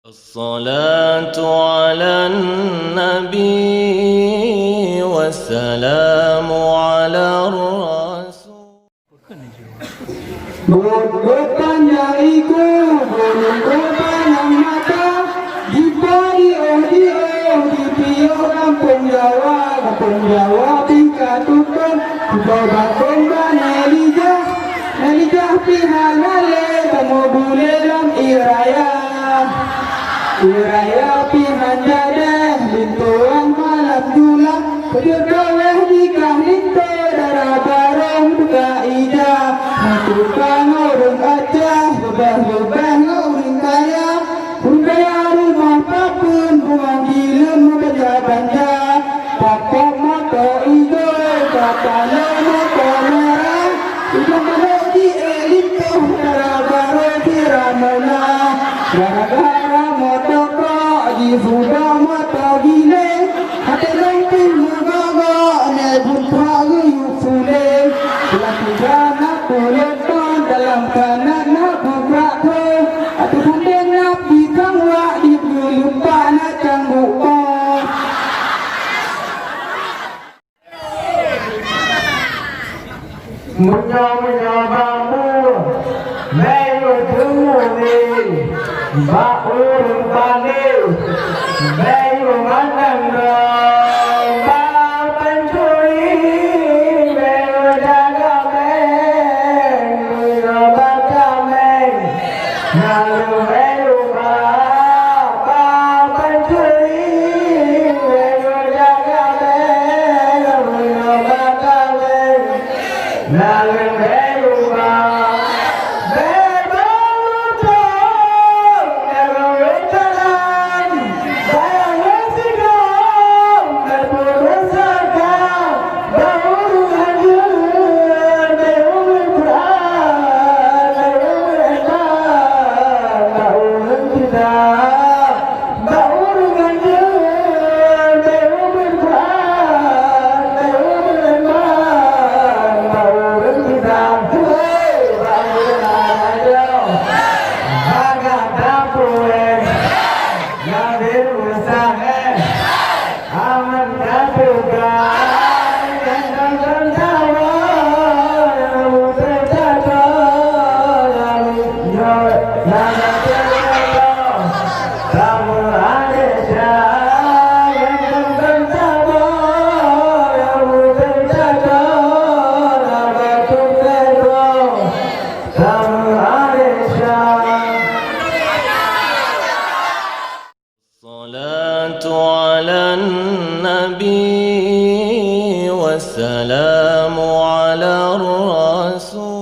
الصلاة على النبي والسلام على الرسول. Buat yang ikut, bukan yang mata, diberi di piok kampung Jawa tingkat tukang, bawa kembang Elijah pihak ngale, kamu boleh dalam iraya pihak jadah, lintuang malam julang, berdawah nikah lintu, darah bareng duka ijah, tukang orang acah, lebah orang kaya rumah papun, buang gilem banja, papa moto ijo, papa moto merah, ujung melodi elintu, darah bareng tiramona, gara-gara moto kok di fuda moto gile, hati lengkih mugaga, nebun pagi yufule, pelatihan aku leton dalam kanan aku krakho, atau bundeng nak di kangwa di lupa nak canggu oh. Munya bambu, mayu tunggu baurung pandai, mayu mandang bapan curi, mayu jaga meng, mayu baca meng, mayu bapan curi, mayu jaga meng, mayu baca meng, mayu الصلاة على النبي والسلام على الرسول.